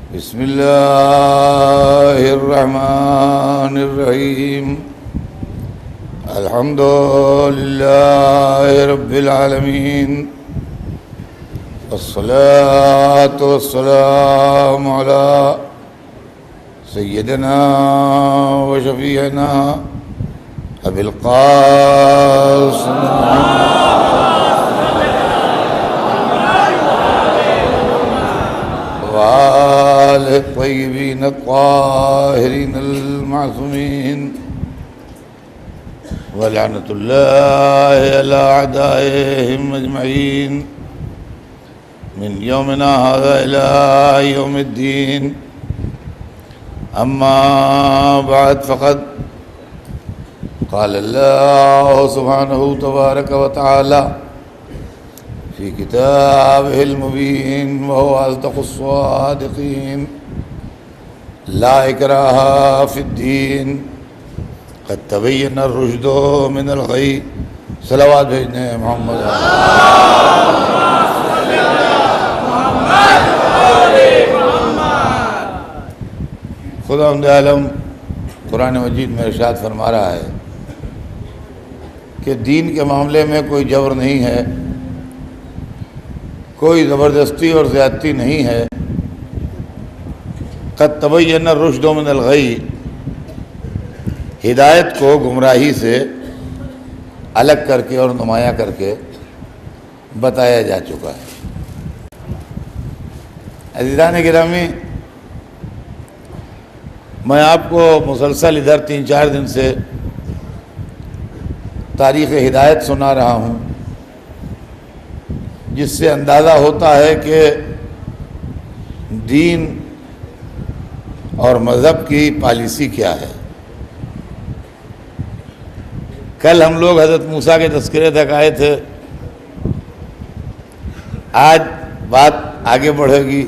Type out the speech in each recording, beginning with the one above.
बिस्मिल्लाहिर्रहमानिर्रहीम। अल्हम्दुलिल्लाहि रब्बिल आलमीन। वस्सलातु वस्सलामु अला सय्यिदिना व शफीअना अबिल क़ासिम वाले तय्यबीन ताहिरीन अल-मासूमीन व लअनतुल्लाहि अला अअदाइहिम अजमईन मिन यौमिना हाज़ा इला यौमिद्दीन। अम्मा बाद फ़क़द क़ाल अल्लाहु सुब्हानहु तबारक व तआला फ़ी किताबिहिल मुबीन व हुवा अस्दक़ुस्सादिक़ीन। ला इक्राहा फ़िद्दीन क़द तबय्यना रुश्दु मिनल ग़य्य। सलावत भेजने मोहम्मद। खुदावंद आलम कुरान मजीद में इरशाद फरमा रहा है कि दीन के मामले में कोई जबर नहीं है, कोई ज़बरदस्ती और ज़्यादती नहीं है। क़द तबय्यना रुश्दु मिनल ग़य्य, हिदायत को गुमराही से अलग करके और नुमाया करके बताया जा चुका है। अज़ीज़ान गिरामी, मैं आपको मुसलसल इधर 3-4 दिन से तारीख़ हिदायत सुना रहा हूँ, जिससे अंदाज़ा होता है कि दीन और मज़हब की पॉलिसी क्या है। कल हम लोग हज़रत मूसा के तज़किरे तक आए थे, आज बात आगे बढ़ेगी।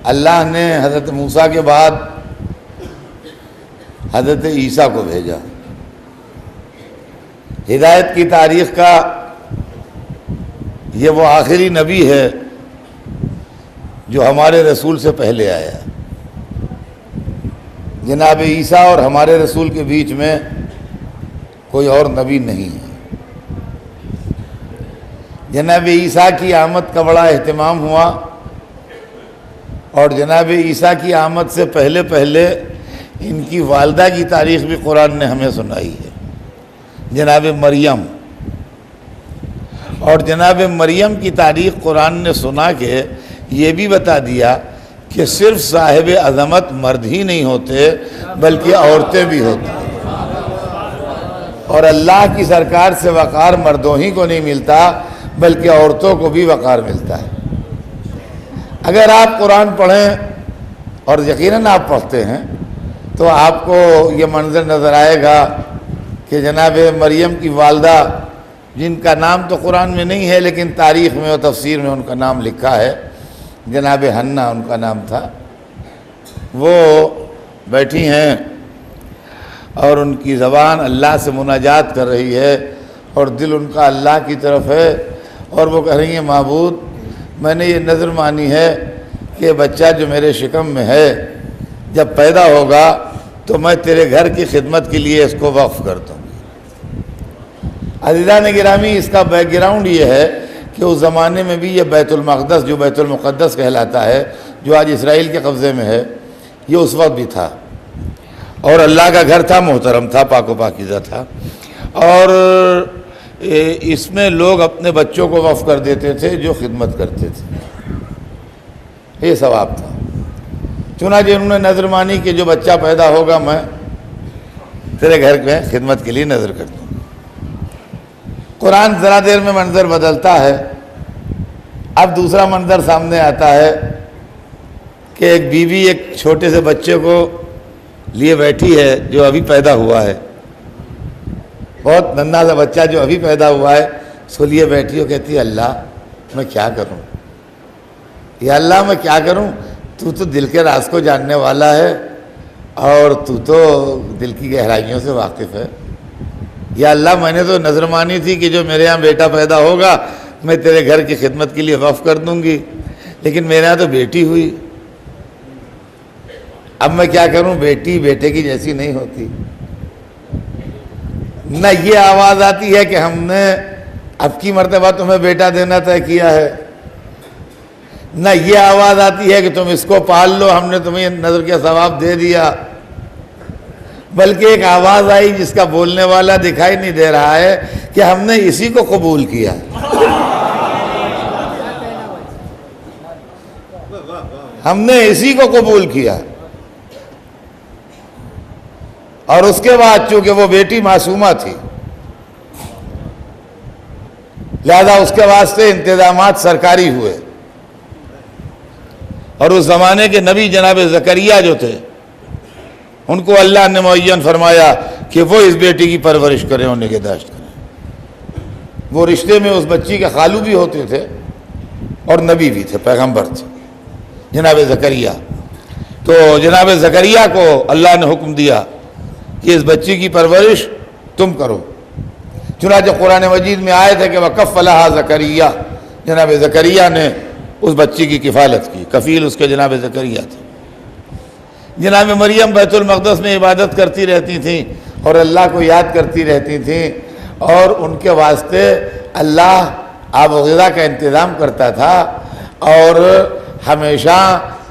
अल्लाह ने हज़रत मूसा के बाद हज़रत ईसा को भेजा। हिदायत की तारीख़ का ये वो आखिरी नबी है जो हमारे रसूल से पहले आया। जनाब ईसा और हमारे रसूल के बीच में कोई और नबी नहीं है। जनाब ईसा की आमद का बड़ा एहतमाम हुआ और जनाब ईसा की आमद से पहले पहले इनकी वालदा की तारीख़ भी कुरान ने हमें सुनाई है, जनाब मरियम। और जनाब मरियम की तारीख़ कुरान ने सुना के ये भी बता दिया कि सिर्फ साहिब अज़मत मर्द ही नहीं होते बल्कि औरतें भी होती हैं। और अल्लाह की सरकार से वक़ार मर्दों ही को नहीं मिलता बल्कि औरतों को भी वक़ार मिलता है। अगर आप कुरान पढ़ें, और यकीनन आप पढ़ते हैं, तो आपको ये मंज़र नज़र आएगा कि जनाब मरियम की वालदा, जिनका नाम तो कुरान में नहीं है लेकिन तारीख़ में और तफसीर में उनका नाम लिखा है, जनाब हन्ना उनका नाम था, वो बैठी हैं और उनकी ज़बान अल्लाह से मुनाजात कर रही है और दिल उनका अल्लाह की तरफ है। और वो कह रही हैं, माबूद, मैंने ये नज़र मानी है कि बच्चा जो मेरे शिकम में है जब पैदा होगा तो मैं तेरे घर की खिदमत के लिए इसको वक्फ़ कर दूँगी। अज़ीज़ान गिरामी, इसका बैकग्राउंड ये है कि उस ज़माने में भी ये बैतुल मक़दस, जो बैतुल मुक़द्दस कहलाता है, जो आज इसराइल के कब्ज़े में है, ये उस वक्त भी था और अल्लाह का घर था, मोहतरम था, पाको पाकीज़ा था। और इसमें लोग अपने बच्चों को वक्फ़ कर देते थे जो खिदमत करते थे, ये सवाब था। चुनांचे उन्होंने नज़र मानी कि जो बच्चा पैदा होगा मैं तेरे घर में खिदमत के लिए नज़र कर दूँ। कुरान ज़रा देर में मंज़र बदलता है। अब दूसरा मंज़र सामने आता है कि एक बीवी एक छोटे से बच्चे को लिए बैठी है जो अभी पैदा हुआ है, बहुत नन्हा सा बच्चा जो अभी पैदा हुआ है, उसको लिए बैठी हो, कहती है, अल्लाह मैं क्या करूं, या अल्लाह मैं क्या करूं, तू तो दिल के राज को जानने वाला है और तू तो दिल की गहराइयों से वाकिफ़ है। या अल्लाह, मैंने तो नज़र मानी थी कि जो मेरे यहाँ बेटा पैदा होगा मैं तेरे घर की खिदमत के लिए वफ़ कर दूँगी, लेकिन मेरे यहाँ तो बेटी हुई, अब मैं क्या करूं, बेटी बेटे की जैसी नहीं होती। न ये आवाज आती है कि हमने अब की मर्तबा तुम्हें बेटा देना तय किया है, न ये आवाज आती है कि तुम इसको पाल लो, हमने तुम्हें नजर के सवाब दे दिया। बल्कि एक आवाज आई जिसका बोलने वाला दिखाई नहीं दे रहा है कि हमने इसी को कबूल किया। हमने इसी को कबूल किया। और उसके बाद चूंकि वो बेटी मासूमा थी, लिहाजा उसके वास्ते इंतजामात सरकारी हुए। और उस जमाने के नबी जनाब ज़करिया जो थे, उनको अल्लाह ने मुअय्यन फरमाया कि वो इस बेटी की परवरिश करें और निगहदाश्त करें। वो रिश्ते में उस बच्ची के खालू भी होते थे और नबी भी थे, पैगंबर थे, जनाब ज़करिया। तो जनाब ज़करिया को अल्लाह ने हुक्म दिया कि इस बच्ची की परवरिश तुम करो। चुनांचे कुरान मजीद में आए थे कि वकफ़लहा ज़करिया, जनाब ज़करिया ने उस बच्ची की किफ़ालत की, कफ़ील उसके जनाब ज़करिया थे। जनाब मरियम बैतुल मक़दस में इबादत करती रहती थीं और अल्लाह को याद करती रहती थीं, और उनके वास्ते अल्लाह आब व ग़िज़ा का इंतज़ाम करता था। और हमेशा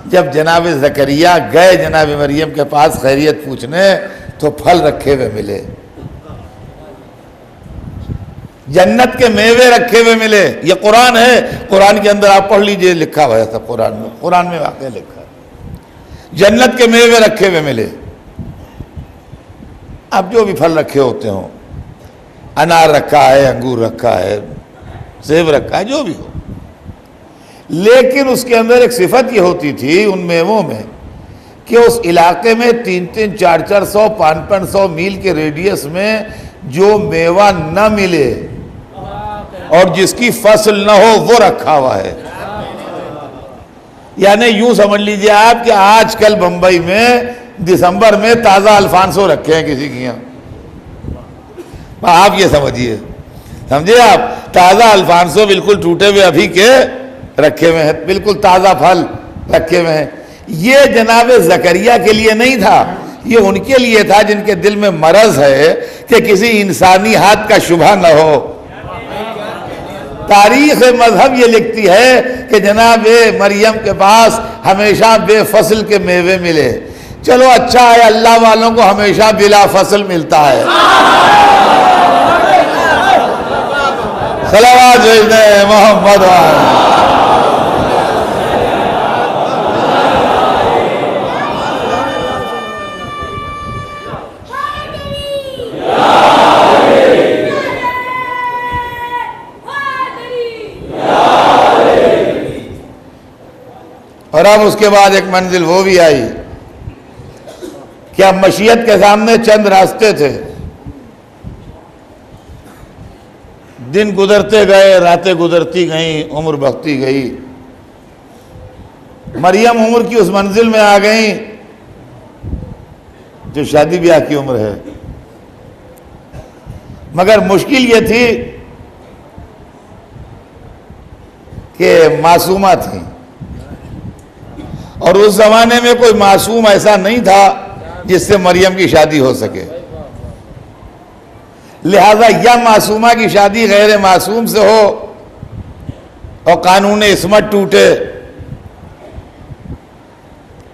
जब जनाब ज़करिया गए जनाब मरियम के पास खैरियत पूछने, तो फल रखे हुए मिले, जन्नत के मेवे रखे हुए मिले। ये कुरान है, कुरान के अंदर आप पढ़ लीजिए, लिखा हुआ था कुरान में वाक़ई लिखा है, जन्नत के मेवे रखे हुए मिले। अब जो भी फल रखे होते हों, अनार रखा है, अंगूर रखा है, सेब रखा है, जो भी हो, लेकिन उसके अंदर एक सिफत ये होती थी उन मेवों में कि उस इलाके में 300, 400, 500 मील के रेडियस में जो मेवा न मिले और जिसकी फसल न हो, वो रखा हुआ है। यानी यूं समझ लीजिए आप कि आजकल बंबई में दिसंबर में ताज़ा अल्फांसो रखे हैं किसी के यहाँ, आप ये समझिए, समझे आप, ताज़ा अल्फांसो बिल्कुल टूटे हुए अभी के रखे हुए हैं, बिल्कुल ताज़ा फल रखे हुए हैं। ये जनाब ज़करिया के लिए नहीं था, ये उनके लिए था जिनके दिल में मरज है कि किसी इंसानी हाथ का शुबह न हो। तारीख मजहब ये लिखती है कि जनाब मरियम के पास हमेशा बेफसल के मेवे मिले। चलो अच्छा है, अल्लाह वालों को हमेशा बिला फसल मिलता है। सलावत भेजने मोहम्मद। और अब उसके बाद एक मंजिल वो भी आई कि अब मशीयत के सामने चंद रास्ते थे। दिन गुजरते गए, रातें गुजरती गईं, उम्र बढ़ती गई। मरियम उम्र की उस मंजिल में आ गई जो शादी ब्याह की उम्र है। मगर मुश्किल ये थी कि मासूमा थी, और उस जमाने में कोई मासूम ऐसा नहीं था जिससे मरियम की शादी हो सके। लिहाजा या मासूमा की शादी गैर मासूम से हो और कानून इस्मत टूटे,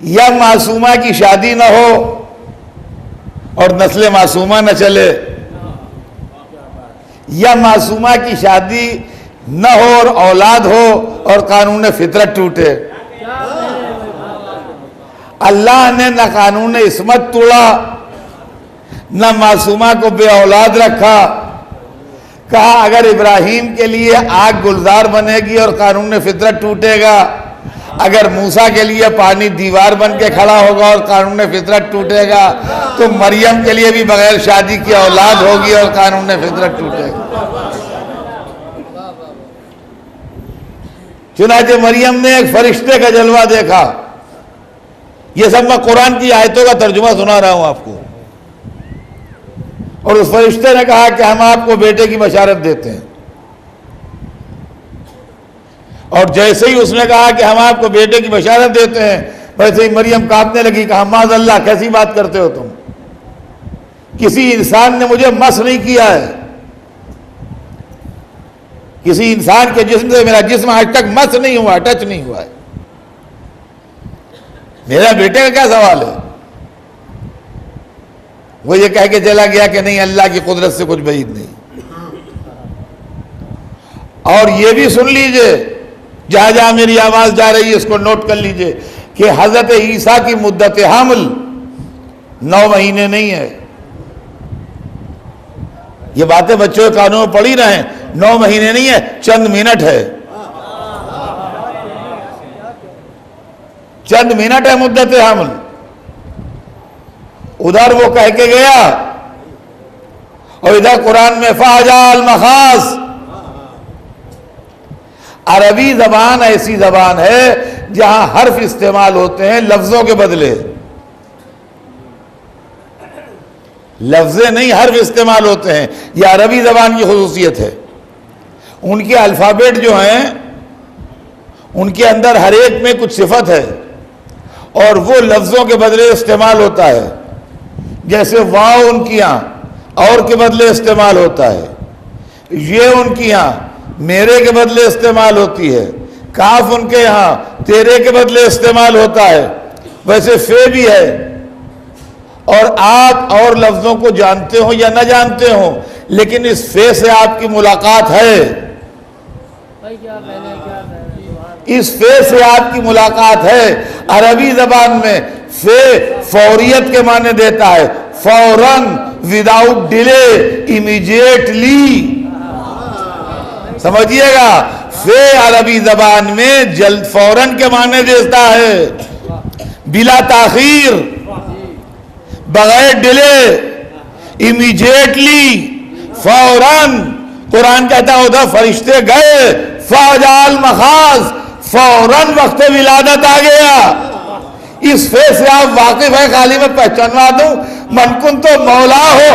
या मासूमा की शादी न हो और नस्ल मासूमा न चले, या मासूमा की शादी न हो और औलाद हो और कानून फितरत टूटे। अल्लाह ने न कानून इस्मत तोड़ा, न मासूमा को बे औलाद रखा। कहा अगर इब्राहीम के लिए आग गुलजार बनेगी और कानून फितरत टूटेगा, अगर मूसा के लिए पानी दीवार बन के खड़ा होगा और कानून फितरत टूटेगा, तो मरियम के लिए भी बगैर शादी की औलाद होगी और कानून फितरत टूटेगा। चुनांचे मरियम ने एक फरिश्ते का जलवा देखा। ये सब मैं कुरान की आयतों का तर्जुमा सुना रहा हूं आपको। और उस फरिश्ते ने कहा कि हम आपको बेटे की बशारत देते हैं। और जैसे ही उसने कहा कि हम आपको बेटे की बशारत देते हैं, वैसे ही मरियम कांपने लगी, कहा माज़अल्लाह, कैसी बात करते हो तुम, किसी इंसान ने मुझे मस नहीं किया है, किसी इंसान के जिस्म से मेरा जिस्म आज तक मस नहीं हुआ, टच नहीं हुआ है, मेरा बेटे का क्या सवाल है। वो ये कह के चला गया कि नहीं, अल्लाह की कुदरत से कुछ बईद नहीं। और ये भी सुन लीजिए, जहां जहां मेरी आवाज जा रही है इसको नोट कर लीजिए कि हजरत ईसा की मुद्दत हमल 9 महीने नहीं है। ये बातें बच्चों के कानों में पड़ी रहे, 9 महीने नहीं है, चंद मिनट है, चंद मिनट है मुद्दत हमल। उधर वो कह के गया और इधर कुरान में फाजाल मखास। अरबी जबान ऐसी जबान है जहां हर्फ इस्तेमाल होते हैं लफ्जों के बदले, लफ्ज़े नहीं हर्फ इस्तेमाल होते हैं। यह अरबी जबान की खुसूसियत है। उनके अल्फ़ाबेट जो हैं उनके अंदर हर एक में कुछ सिफत है और वो लफ्ज़ों के बदले इस्तेमाल होता है। जैसे वाव उनकी यहाँ और के बदले इस्तेमाल होता है, ये उनकी यहाँ मेरे के बदले इस्तेमाल होती है, काफ उनके यहाँ तेरे के बदले इस्तेमाल होता है, वैसे फे भी है। और आप और लफ्जों को जानते हो या ना जानते हो, लेकिन इस फे से आपकी मुलाकात है, इस फे से आपकी मुलाकात है। अरबी जबान में फे फौरियत के माने देता है, फौरन, विदाउट डिले, इमीडिएटली। समझिएगा, फे अरबी जबान में जल्द, फौरन के माने देता है, बिला ताखीर, बगैर डिले, इमीडिएटली, फौरन। कुरान कहता है उधर फरिश्ते गए, फाजाल मखाज, फौरन वक्त विलादत आ गया। इस फे से आप वाकिफ है, खाली मैं पहचानवा दूं, मनकुन तो मौला हो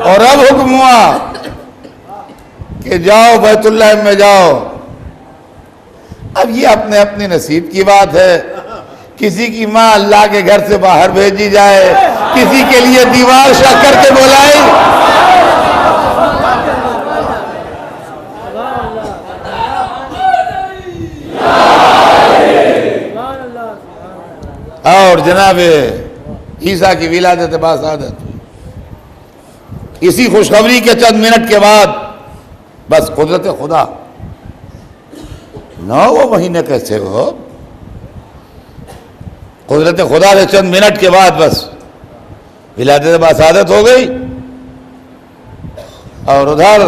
और अब हुक्म हुआ कि जाओ बैतुल्लाह में जाओ। अब ये अपने अपने नसीब की बात है, किसी की माँ अल्लाह के घर से बाहर भेजी जाए, किसी के लिए दीवार शक करके बुलाई। और जनाब ईसा की विलादत बासादत, इसी खुशखबरी के चंद मिनट के बाद बस कुदरत खुदा 9 महीने कैसे हो, कुदरत खुदा से चंद मिनट के बाद बस विलादत बासादत हो गई। और उधर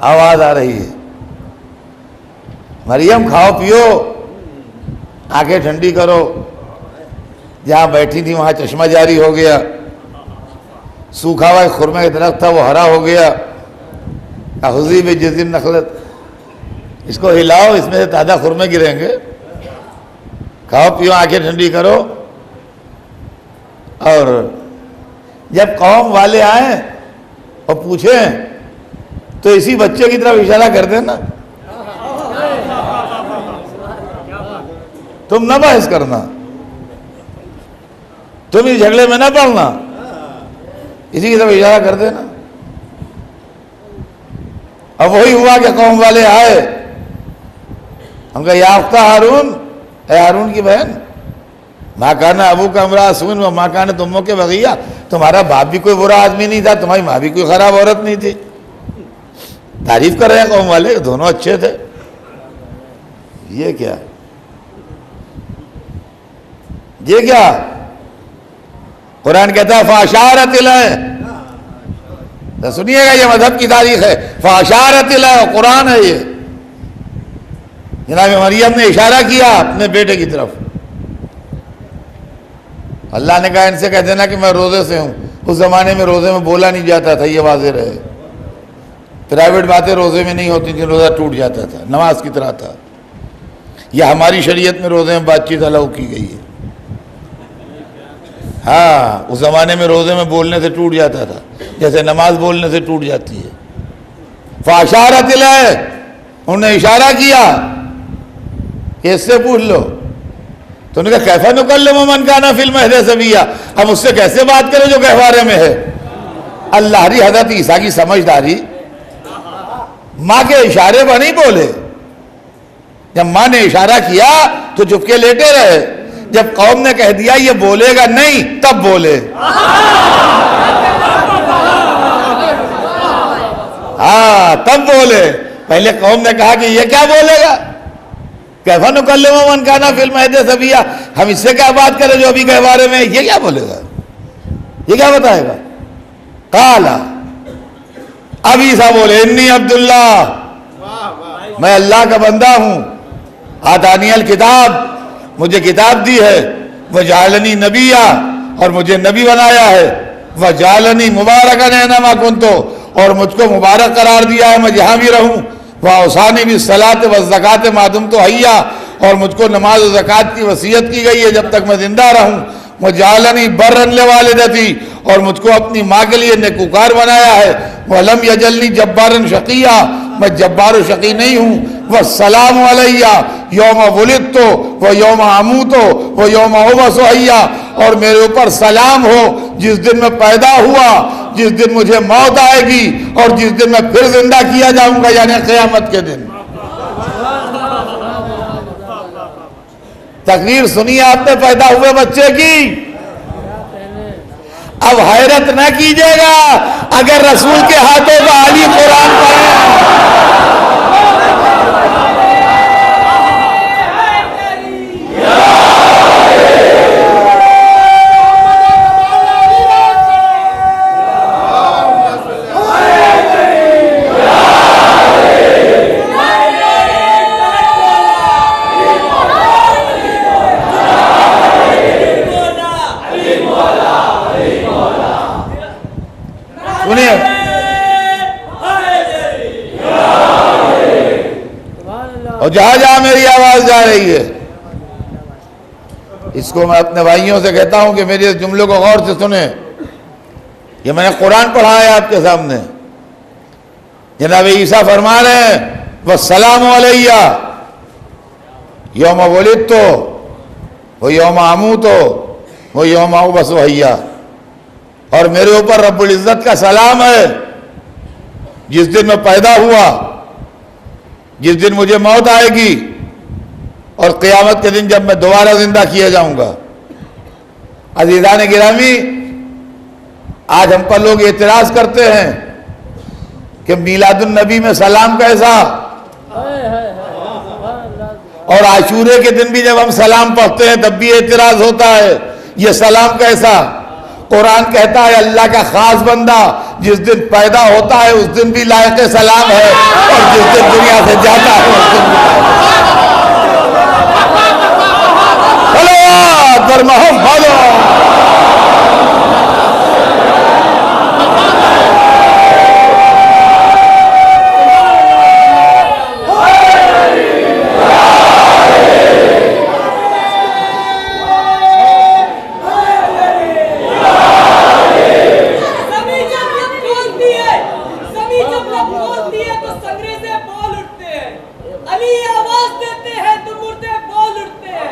आवाज आ रही है, मरियम खाओ पियो, आंखें ठंडी करो। जहां बैठी थी वहां चश्मा जारी हो गया, सूखा हुआ खुरमे का दरख्त था वो हरा हो गया। अहुज़ी में जिज़िन नखलत, इसको हिलाओ, इसमें से ताज़ा खुरमे गिरेंगे, खाओ पियो, आंखें ठंडी करो। और जब कौम वाले आए और पूछें तो इसी बच्चे की तरफ इशारा कर देना, तुम न बहस करना, तुम इस झगड़े में न पड़ना, इसी की तरफ इशारा कर देना। अब वही हुआ कि कौम वाले आए, हम कहा याफ्ता हारून, है हारून की बहन, माँ काना अबू का अमरा सुन व माँ काना तुमों के बगिया, तुम्हारा बाप भी कोई बुरा आदमी नहीं था, तुम्हारी माँ भी कोई खराब औरत नहीं थी। तारीफ कर रहे हैं कौम वाले, दोनों अच्छे थे। ये क्या, ये क्या? कुरान कहता है फाशारतिल, तो सुनिएगा ये मजहब की तारीख है, फाशारतिल, कुरान है ये। जनाब मरियम ने इशारा किया अपने बेटे की तरफ। अल्लाह ने कहा इनसे कह देना कि मैं रोजे से हूं। उस जमाने में रोजे में बोला नहीं जाता था, ये वाज़ेह रहे। प्राइवेट बातें रोजे में नहीं होती थी, रोजा टूट जाता था, नमाज की तरह था। यह हमारी शरीयत में रोजे में बातचीत अलाउ की गई है। हाँ, उस जमाने में रोजे में बोलने से टूट जाता था, जैसे नमाज बोलने से टूट जाती है। फाशारतिल, उन्होंने इशारा किया कि इससे पूछ लो। तो उन्होंने कहा कैफा नुकल्लिमु मन काना फिल महदि सबिय्या, हम उससे कैसे बात करें जो गहवारे में है। अल्लाह री हज़रत ईसा की समझदारी, माँ के इशारे पर नहीं बोले। जब माँ ने इशारा किया तो चुपके लेटे रहे, जब कौम ने कह दिया ये बोलेगा नहीं तब बोले। हाँ तब बोले। पहले कौम ने कहा कि ये क्या बोलेगा, कैफा नुकल्लिमु मन काना फिल महदि सबिय्या, हम इससे क्या बात करें जो अभी गहवारे में, ये क्या बोलेगा, ये क्या बताएगा। काला, अब ईसा बोले इन्नी अब्दुल्ला, मैं अल्लाह का बंदा हूं। आतानियल किताब, मुझे किताब दी है। वह जालनी नबिया, और मुझे नबी बनाया है। वह जालनी मुबारकन ऐनमा कुन्तु, और मुझको मुबारक करार दिया है मैं जहां भी रहूं। वह औसानी भी सलात व ज़कात मादुम तो हैया, और मुझको नमाज और ज़कात की वसीयत की गई है जब तक मैं जिंदा रहूं। वह जालनी बर्रन लिवालिदती, और मुझको अपनी माँ के लिए नेकूकार बनाया है। वह लम यजलनी जब्बारन शकिया, मैं जब्बार व शकी नहीं हूँ। वह सलाम अलैया यौम वुलिदतु व यौम अमूतु व यौम उबअसु हैया, और मेरे ऊपर सलाम हो जिस दिन मैं पैदा हुआ, जिस दिन मुझे मौत आएगी, और जिस दिन मैं फिर जिंदा किया जाऊंगा, यानी क़यामत के दिन। तकरीर सुनिए आपने पैदा हुए बच्चे की। अब हैरत न कीजिएगा अगर रसूल के हाथों का आली कुरान पढ़े। सुनिए, और जहां जहां मेरी आवाज जा रही है, इसको मैं अपने भाइयों से कहता हूं कि मेरे इस जुमले को गौर से सुने। ये मैंने कुरान पढ़ा है आपके सामने। जनाब ईसा फरमा रहे हैं वस्सलामु अलैया यौम वुलिदतु व यौम अमूतु व यौम उबअसु हैया, और मेरे ऊपर रब्बुल इज्जत का सलाम है जिस दिन मैं पैदा हुआ, जिस दिन मुझे मौत आएगी, और क़यामत के दिन जब मैं दोबारा जिंदा किया जाऊंगा। अज़ीज़ान गिरामी, आज हम पर लोग एतराज करते हैं कि मीलादुन नबी में सलाम कैसा, और आशूरे के दिन भी जब हम सलाम पढ़ते हैं तब भी एतराज होता है, ये सलाम कैसा। कुरान कहता है अल्लाह का खास बंदा जिस दिन पैदा होता है उस दिन भी लायक सलाम है, और जिस दिन दुनिया से जाता है उस दिन भी सलावत पर मोहम्मद। अली आवाज देते हैं तो मुर्दे बोल उठते हैं।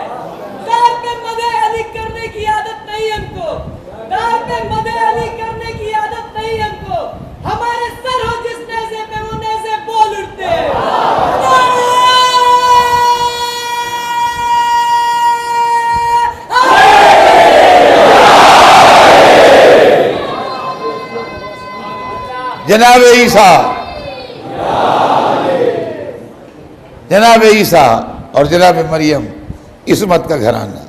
कार पे मदे अली करने की आदत नहीं जनाब ईसा, जनाब ईसा और जनाब मरियम, इस्मत का घराना,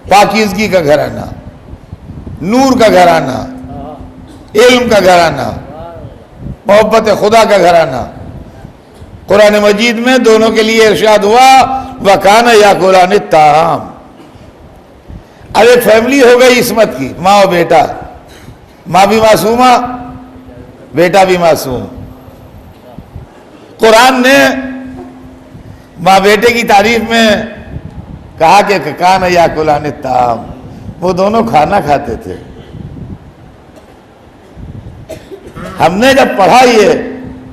पाकीज़गी का घराना, नूर का घराना, इल्म का घराना, मोहब्बत खुदा का घराना। कुरान मजीद में दोनों के लिए इरशाद हुआ वकाना याकुलान ताम। अब एक फैमिली हो गई इस्मत की, माँ और बेटा, माँ भी मासूमा, बेटा भी मासूम। कुरान ने माँ बेटे की तारीफ में कहा कि काना याकुलान ताम, वो दोनों खाना खाते थे। हमने जब पढ़ा ये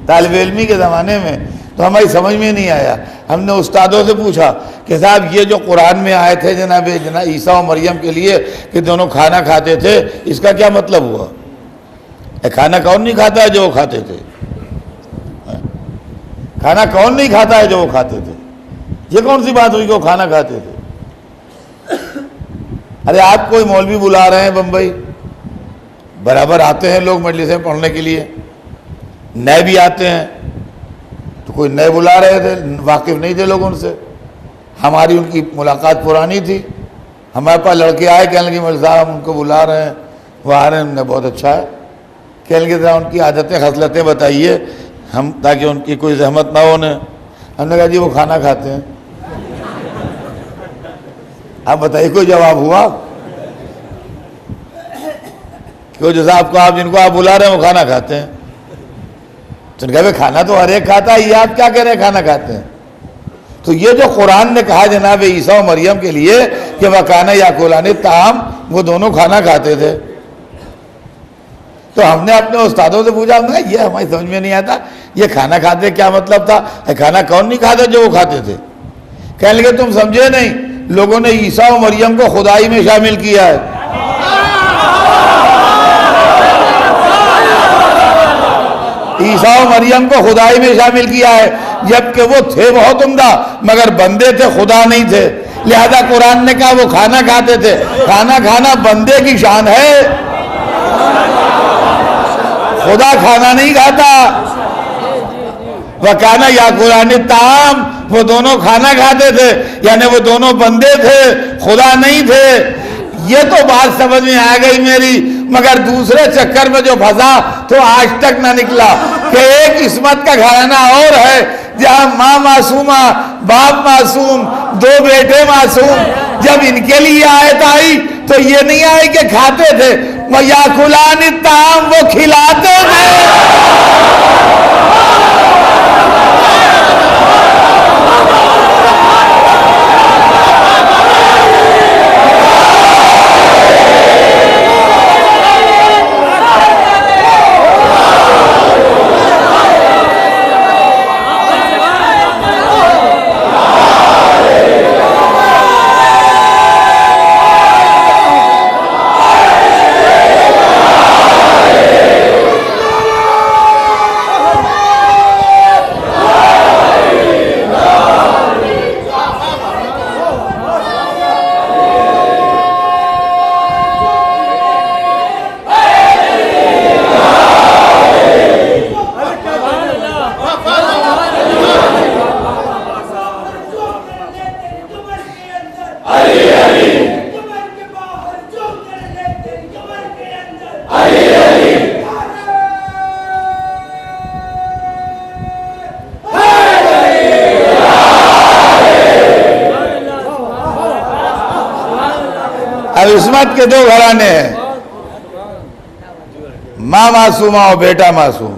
तालिब इल्मी के ज़माने में तो हमारी समझ में नहीं आया। हमने उस्तादों से पूछा कि साहब ये जो कुरान में आए थे जनाब ईसा और मरियम के लिए कि दोनों खाना खाते थे, इसका क्या मतलब हुआ? खाना कौन नहीं खाता है जो वो खाते थे? खाना कौन नहीं खाता है जो वो खाते थे? ये कौन सी बात हुई कि वो खाना खाते थे? अरे आप कोई मौलवी बुला रहे हैं बम्बई, बराबर आते हैं लोग मजलिस में पढ़ने के लिए, नए भी आते हैं, तो कोई नए बुला रहे थे, वाकिफ नहीं थे लोग उनसे। हमारी उनकी मुलाकात पुरानी थी, हमारे पास लड़के आए, कहने लगे मौलवी साहब हम उनको बुला रहे हैं, वो आ रहे हैं, उनने बहुत अच्छा है, कहने लगे जरा उनकी आदतें खसलतें बताइए हम, ताकि उनकी कोई जहमत ना हो उन्हें। हमने कहा जी वो खाना खाते हैं। आप बताइए कोई जवाब हुआ? क्यों जैसा आपको, आप जिनको आप बुला रहे हैं वो खाना खाते हैं, तो भाई खाना तो हर एक खाता है, ये आप क्या कह रहे हैं खाना खाते हैं? तो ये जो कुरान ने कहा जनाब ईसा और मरियम के लिए कि वकाना याकुलान ताम, वो दोनों खाना खाते थे, तो हमने अपने उस्तादों से पूछा, हमने कहा ये हमारी समझ में नहीं आता, ये खाना खाते क्या मतलब था? खाना कौन नहीं खाता जो वो खाते थे? कहने लगे तुम समझे नहीं, लोगों ने ईसा और मरियम को खुदाई में शामिल किया है। ईसा और मरियम को खुदाई में शामिल किया है, जबकि वो थे बहुत उम्दा मगर बंदे थे, खुदा नहीं थे। लिहाजा कुरान ने कहा वो खाना खाते थे। खाना खाना बंदे की शान है, खुदा खाना नहीं खाता। वकाना याकुलान ताम, वो दोनों खाना खाते थे, यानी वो दोनों बंदे थे, खुदा नहीं थे। ये तो बात समझ में आ गई मेरी, मगर दूसरे चक्कर में जो फंसा तो आज तक ना निकला कि एक इस्मत का घराना और है जहां माँ मासूमा, बाप मासूम, दो बेटे मासूम। जब इनके लिए आयत आई तो ये नहीं आई कि खाते थे, वो याकुलान ताम, वो खिलाते थे। अब इस्मत के दो घराने हैं, माँ मासूमा और बेटा मासूम।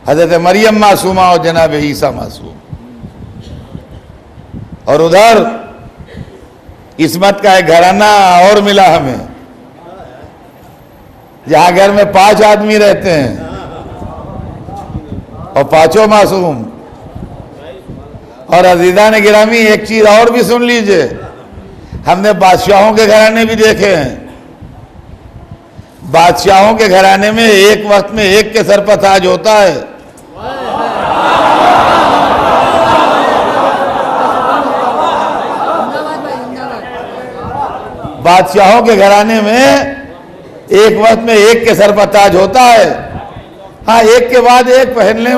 हजरत मरियम मासूमा और जनाब ईसा मासूम। और उधर इस्मत का एक घराना और मिला हमें, जहां घर में 5 आदमी रहते हैं और 5 मासूम। और अजीज़ान गिरामी, एक चीज और भी सुन लीजिए, हमने बादशाहों के घराने भी देखे हैं। बादशाहों के घराने में एक वक्त में एक के सर पर ताज होता है। बादशाहों के घराने में एक वक्त में एक के सर पर ताज होता है, हाँ एक के बाद एक पहन ले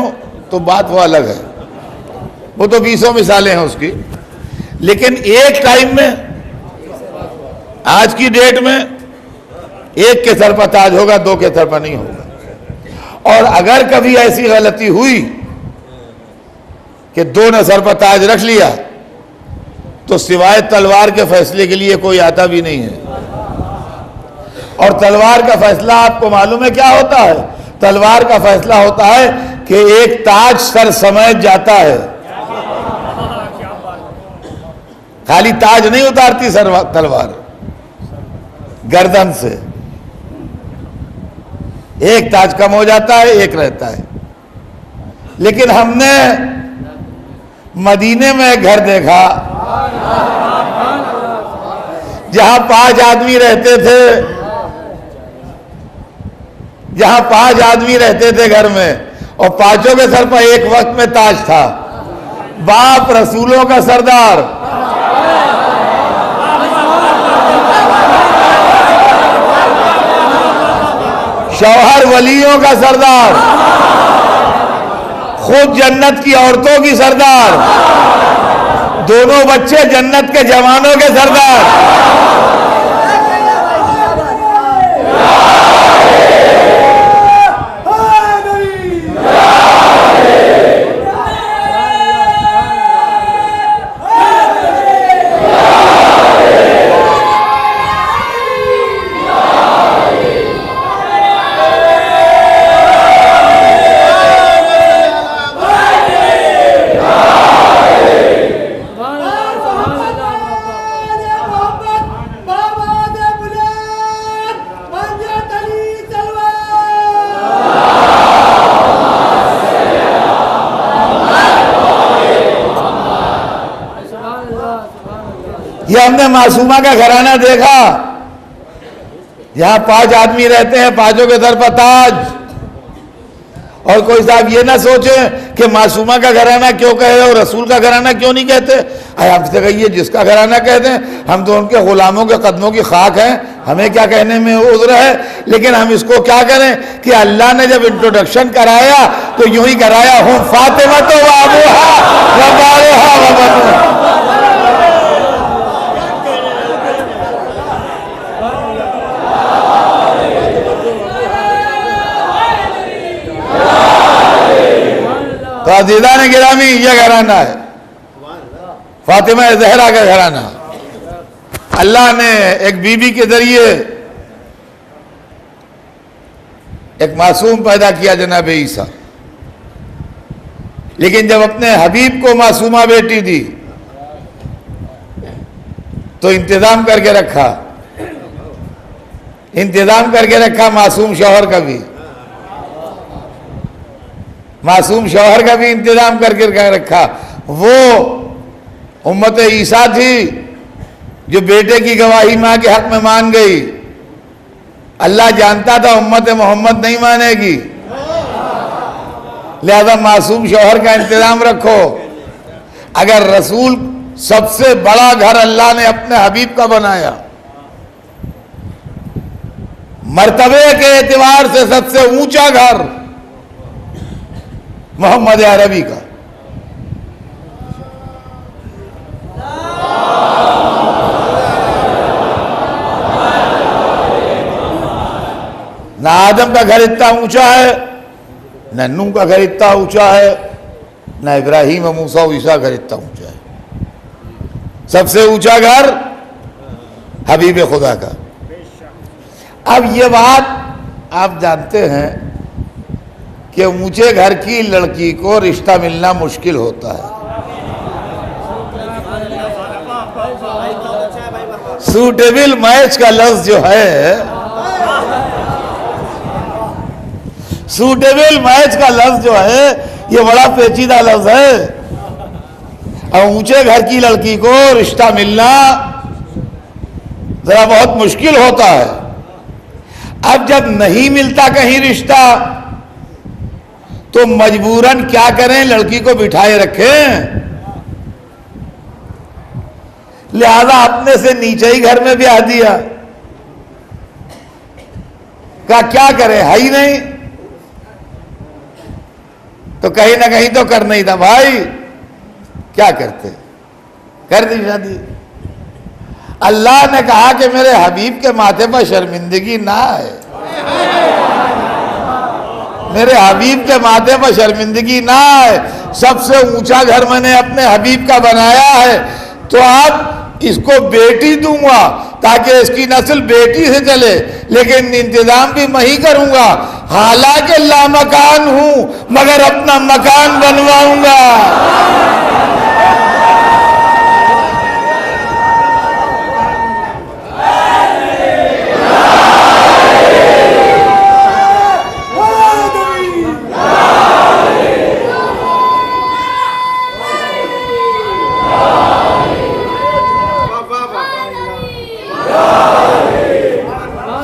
तो बात वो अलग है, वो तो 20 मिसालें हैं उसकी। लेकिन एक टाइम में, आज की डेट में एक के सर पर ताज होगा, दो के सर पर नहीं होगा। और अगर कभी ऐसी गलती हुई कि दो ने सर पर ताज रख लिया तो सिवाय तलवार के फैसले के लिए कोई आता भी नहीं है। और तलवार का फैसला आपको मालूम है क्या होता है? तलवार का फैसला होता है कि एक ताज सर समेट जाता है, खाली ताज नहीं उतारती तलवार, गर्दन से एक ताज कम हो जाता है, एक रहता है। लेकिन हमने मदीने में एक घर देखा जहां 5 आदमी रहते थे, जहां 5 आदमी रहते थे घर में, और पांचों के सर पर एक वक्त में ताज था। बाप रसूलों का सरदार, शौहर वलियों का सरदार, खुद जन्नत की औरतों की सरदार, दोनों बच्चे जन्नत के जवानों के सरदार। ये हमने मासूमा का घराना देखा, यहां 5 आदमी रहते हैं, पांचों के सर पर ताज। और कोई साहब ये ना सोचे कि मासूमा का घराना क्यों कहे और रसूल का घराना क्यों नहीं कहते। हमसे कहिए जिसका घराना कहते हैं, हम तो उनके गुलामों के कदमों की खाक हैं, हमें क्या कहने में उज़्र है। लेकिन हम इसको क्या करें कि अल्लाह ने जब इंट्रोडक्शन कराया तो यूं ही कराया, हूं फातिमा तो अबूहा व बालहा व बनुहा। तो अज़ीज़ान गिरामी, ये घराना है फातिमा ज़हरा का घराना। अल्लाह ने एक बीबी के जरिए एक मासूम पैदा किया, जनाब ईसा। लेकिन जब अपने हबीब को मासूमा बेटी दी तो इंतजाम करके रखा, इंतजाम करके रखा मासूम शौहर का भी, मासूम शौहर का भी इंतजाम करके रखा। वो उम्मत ईसा थी जो बेटे की गवाही मां के हक में मान गई। अल्लाह जानता था उम्मत मोहम्मद नहीं मानेगी, लिहाजा मासूम शौहर का इंतजाम रखो। अगर रसूल, सबसे बड़ा घर अल्लाह ने अपने हबीब का बनाया, मर्तबे के एतबार से सबसे ऊंचा घर मोहम्मद अरबी का। ना आदम का घर इतना ऊंचा है, न नूह का घर इतना ऊंचा है, न इब्राहिम और मूसा और ईसा का घर इतना ऊंचा है। सबसे ऊंचा घर हबीब खुदा का। अब ये बात आप जानते हैं कि ऊंचे घर की लड़की को रिश्ता मिलना मुश्किल होता है। सूटेबल मैच का लफ्ज जो है, सूटेबल मैच का लफ्ज जो है, ये बड़ा पेचीदा लफ्ज है। और ऊंचे घर की लड़की को रिश्ता मिलना जरा बहुत मुश्किल होता है। अब जब नहीं मिलता कहीं रिश्ता तो मजबूरन क्या करें, लड़की को बिठाए रखें। लिहाजा अपने से नीचे ही घर में ब्याह दिया। कहा क्या करे, है ही नहीं, तो कहीं ना कहीं तो करना ही था भाई, क्या करते, कर दी शादी। अल्लाह ने कहा कि मेरे हबीब के माथे पर शर्मिंदगी ना आए, मेरे हबीब के माथे पर शर्मिंदगी ना आए। सबसे ऊंचा घर मैंने अपने हबीब का बनाया है, तो आप इसको बेटी दूंगा ताकि इसकी नस्ल बेटी से चले, लेकिन इंतजाम भी मैं ही करूंगा। हालांकि लामकान हूं मगर अपना मकान बनवाऊंगा।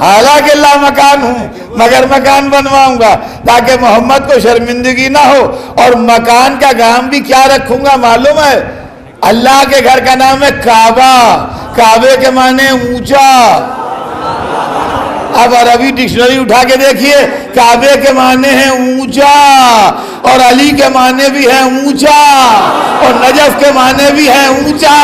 हालांकि ला मकान हूं मगर मकान बनवाऊंगा ताकि मोहम्मद को शर्मिंदगी ना हो। और मकान का नाम भी क्या रखूंगा मालूम है? अल्लाह के घर का नाम है काबा। काबे के माने ऊंचा। अब अरबी डिक्शनरी उठा के देखिए, काबे के माने हैं ऊंचा, और अली के माने भी है ऊंचा, और नजफ के माने भी है ऊंचा।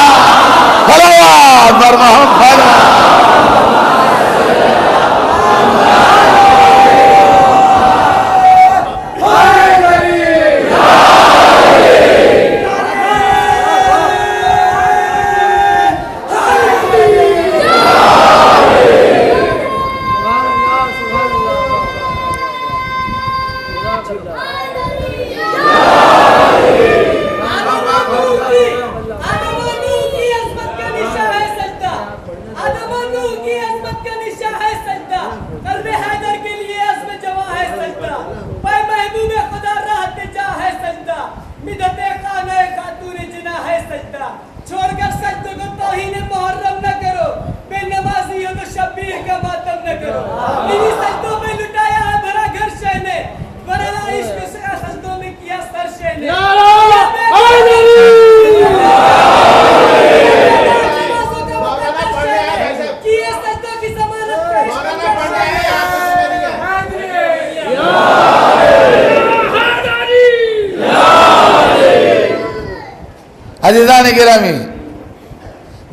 अज़ीज़ान गिरामी,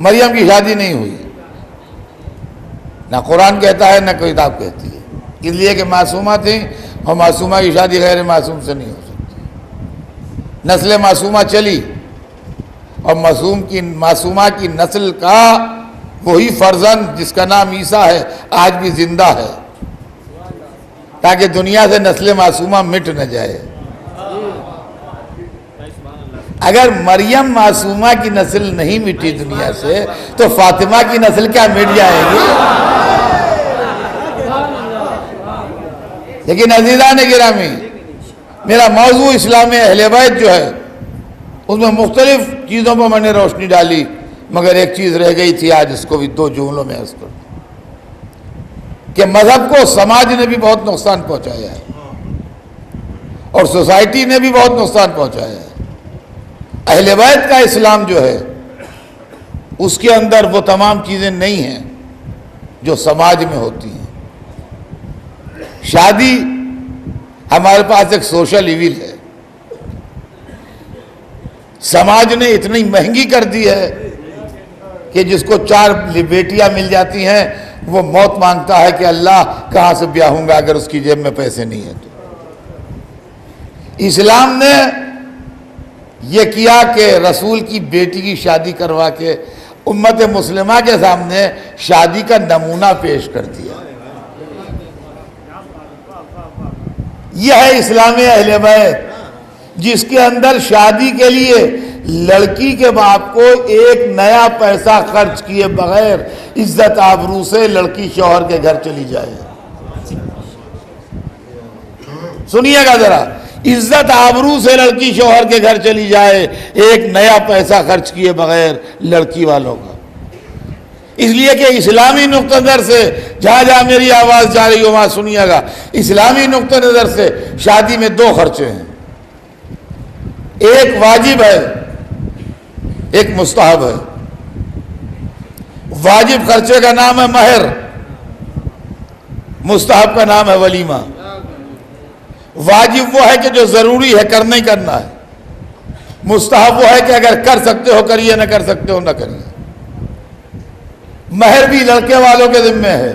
मरियम की शादी नहीं हुई, ना कुरान कहता है ना कोई किताब कहती है, इसलिए कि मासूमा थी, और मासूमा की शादी गैर मासूम से नहीं हो सकती। नस्ल मासूमा चली, और मासूमा की नस्ल का वही फर्जंद जिसका नाम ईसा है आज भी जिंदा है, ताकि दुनिया से नस्ल मासूमा मिट न जाए। अगर मरियम मासूमा की नस्ल नहीं मिटी दुनिया से, तो फातिमा की नस्ल क्या मिट जाएगी? लेकिन अज़ीज़ान गिरामी, मेरा मौजू इस्लाम अहले बैत जो है, उसमें मुख्तलिफ चीज़ों पर मैंने रोशनी डाली, मगर एक चीज़ रह गई थी, आज इसको भी दो जुमलों में अर्ज़ कर कि मज़हब को समाज ने भी बहुत नुकसान पहुँचाया है, और सोसाइटी ने भी बहुत नुकसान पहुँचाया है। अहले बैत का इस्लाम जो है, उसके अंदर वो तमाम चीज़ें नहीं हैं जो समाज में होती हैं। शादी हमारे पास एक सोशल इविल है, समाज ने इतनी महंगी कर दी है कि जिसको 4 बेटियां मिल जाती हैं, वो मौत मांगता है कि अल्लाह कहाँ से ब्याहूंगा अगर उसकी जेब में पैसे नहीं है तो। इस्लाम ने ये किया कि रसूल की बेटी की शादी करवा के उम्मत मुस्लिमा के सामने शादी का नमूना पेश कर दिया। यह है इस्लाम अहले बैत, जिसके अंदर शादी के लिए लड़की के बाप को एक नया पैसा खर्च किए बगैर इज्जत आबरू से लड़की शौहर के घर चली जाए। सुनिएगा जरा, इज्जत आबरू से लड़की शौहर के घर चली जाए, एक नया पैसा खर्च किए बगैर लड़की वालों का। इसलिए कि इस्लामी नुक्ता नज़र से, जहां जहां मेरी आवाज जा रही हो वहां सुनिएगा, इस्लामी नुक्ता नज़र से शादी में 2 खर्चे हैं, एक वाजिब है, एक मुस्तहब है। वाजिब खर्चे का नाम है महर, मुस्तहब का नाम है वलीमा। वाजिब वो है कि जो जरूरी है करना ही करना है। मुस्तहब वो है कि अगर कर सकते हो करिए, ना कर सकते हो ना करिए। महर भी लड़के वालों के जिम्मे है,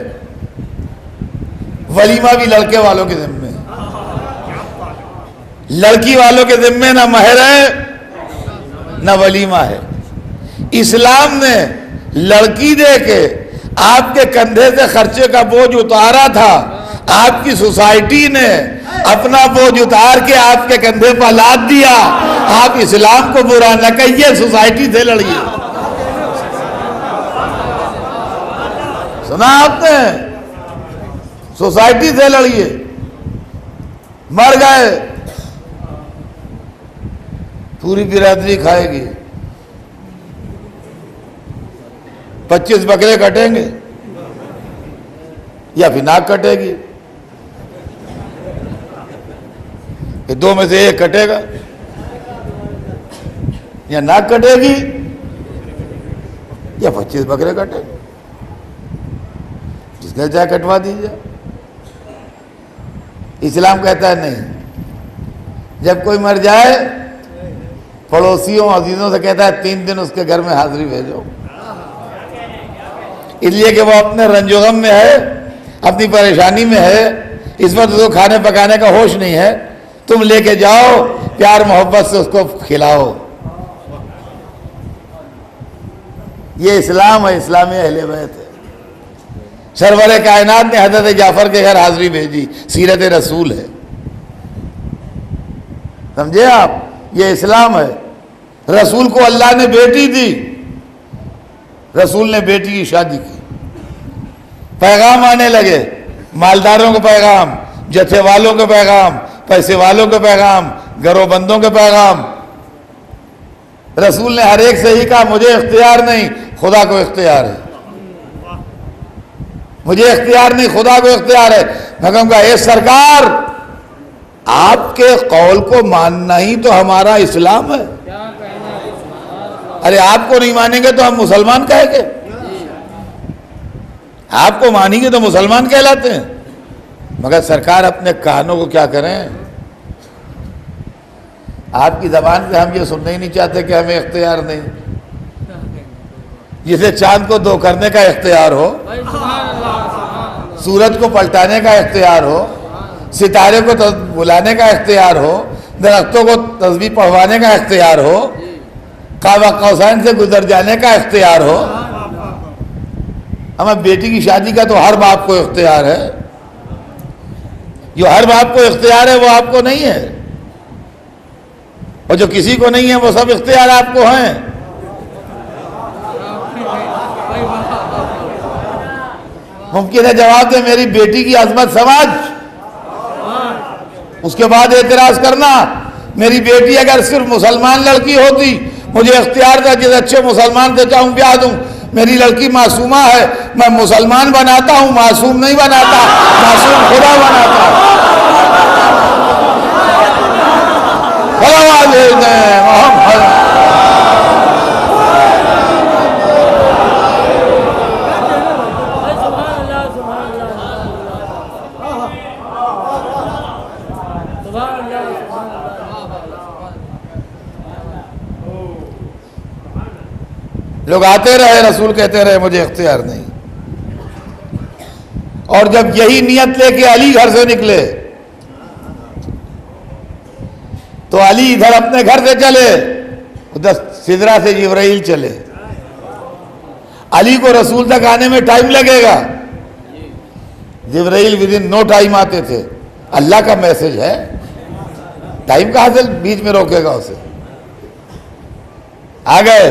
वलीमा भी लड़के वालों के जिम्मे है। लड़की वालों के जिम्मे ना महर है ना वलीमा है। इस्लाम ने लड़की दे के आपके कंधे से खर्चे का बोझ उतारा था। आपकी सोसाइटी ने अपना बोझ उतार के आपके कंधे पर लाद दिया। आप इस्लाम को बुरा न कहिए, सोसाइटी से लड़िए। सुना आपने? सोसाइटी से लड़िए। मर गए, पूरी बिरादरी खाएगी। 25 बकरे कटेंगे या फिर नाक कटेगी, ये दो में से एक कटेगा। या नाक कटेगी या 25 बकरे कटेंगे, जिसका चाहे कटवा दीजिए। इस्लाम कहता है नहीं, जब कोई मर जाए पड़ोसियों अजीजों से कहता है 3 दिन उसके घर में हाजिरी भेजो, इसलिए कि वो अपने रंजोगम में है, अपनी परेशानी में है। इस वक्त तो खाने पकाने का होश नहीं है, तुम लेके जाओ, प्यार मोहब्बत से उसको खिलाओ। ये इस्लाम है, इस्लामी अहले बैत है। सरवर कायनात ने हजरत जाफर के घर हाजिरी भेजी, सीरत रसूल है, समझे आप? ये इस्लाम है। रसूल को अल्लाह ने बेटी दी, रसूल ने बेटी की शादी की। पैगाम आने लगे, मालदारों के पैगाम, जथे वालों के पैगाम, पैसे वालों के पैगाम, घरोबंदों के पैगाम। रसूल ने हर एक से ही कहा मुझे इख्तियार नहीं, खुदा को इख्तियार है। मुझे इख्तियार नहीं, खुदा को इख्तियार है। मैं कहूँगा ए सरकार, आपके कौल को मानना ही तो हमारा इस्लाम है। अरे आपको नहीं मानेंगे तो हम मुसलमान कहेंगे? आपको मानेंगे तो मुसलमान कहलाते हैं। मगर सरकार अपने कानों को क्या करें? आपकी जबान से हम ये सुनना ही नहीं चाहते कि हमें इख्तियार नहीं। जिसे चांद को दो करने का इख्तियार हो, सूरज को पलटाने का इख्तियार हो, सितारे को बुलाने का इख्तियार हो, दरख्तों को तस्बीह पढ़वाने का इख्तियार हो, काबा कौसैन से गुजर जाने का इख्तियार हो। हमें बेटी की शादी का तो हर बाप को इख्तियार है। जो हर बाप को इख्तियार है वो आपको नहीं है, और जो किसी को नहीं है वो सब इख्तियार आपको हैं। मुमकिन है जवाब दे मेरी बेटी की अजमत समझ, उसके बाद एतराज करना। मेरी बेटी अगर सिर्फ मुसलमान लड़की होती, मुझे इख्तियार था जिस अच्छे मुसलमान से चाहूं ब्याह दूं। मेरी लड़की मासूमा है, मैं मुसलमान बनाता हूं, मासूम नहीं बनाता, मासूम खुदा बनाता। लोग आते रहे, रसूल कहते रहे मुझे इख्तियार नहीं। और जब यही नियत लेके अली घर से निकले तो अली इधर अपने घर से चले, उधर सिदरा से जिब्राइल चले। अली को रसूल तक आने में टाइम लगेगा, जिब्राइल विदिन नो टाइम आते थे। अल्लाह का मैसेज है, टाइम कहां से बीच में रोकेगा उसे? आ गए।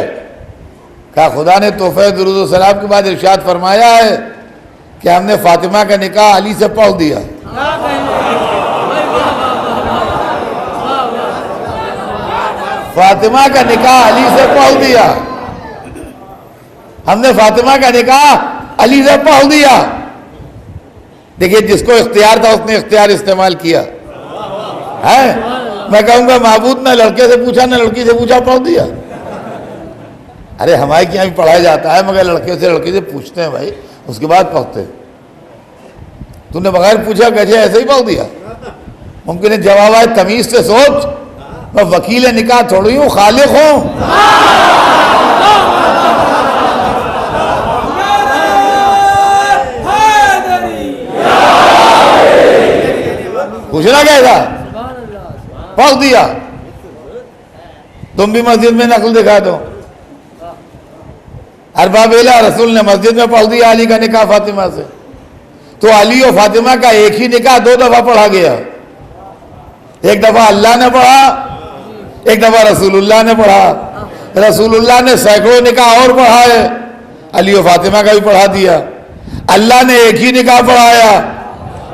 कहा खुदा ने तोहफे दुरूद सलाम के बाद इरशाद फरमाया है कि हमने फातिमा का निकाह अली से पढ़ दिया। फातिमा का निकाह अली से पढ़ दिया, हमने फातिमा का निकाह अली से पढ़ दिया। देखिए, जिसको इख्तियार था उसने इख्तियार इस्तेमाल किया है। मैं कहूंगा महबूद ने लड़के से पूछा, ना लड़की से पूछा, पढ़ दिया। अरे हमारे यहाँ भी पढ़ाया जाता है, मगर लड़के से लड़की से पूछते हैं भाई, उसके बाद पढ़ते हैं। तूने बगैर पूछा कैसे ऐसे ही बोल दिया? मुमकिन है जवाब आए तमीज से सोच। मैं वकील निकाह थोड़ी हूँ, खालिक हूँ। पूछना क्या था? पढ़ दिया। तुम भी मस्जिद में नकल दिखा दो। अरबाबेला रसूल ने मस्जिद में पढ़ दिया अली का निकाह फातिमा से, तो अली और फातिमा का एक ही निकाह 2 दफा पढ़ा गया। एक दफा अल्लाह ने पढ़ा, एक दफा रसूलुल्लाह ने पढ़ा। रसूलुल्लाह ने सैकड़ों निकाह और पढ़ाए, अली और फातिमा का भी पढ़ा दिया। अल्लाह ने एक ही निकाह पढ़ाया,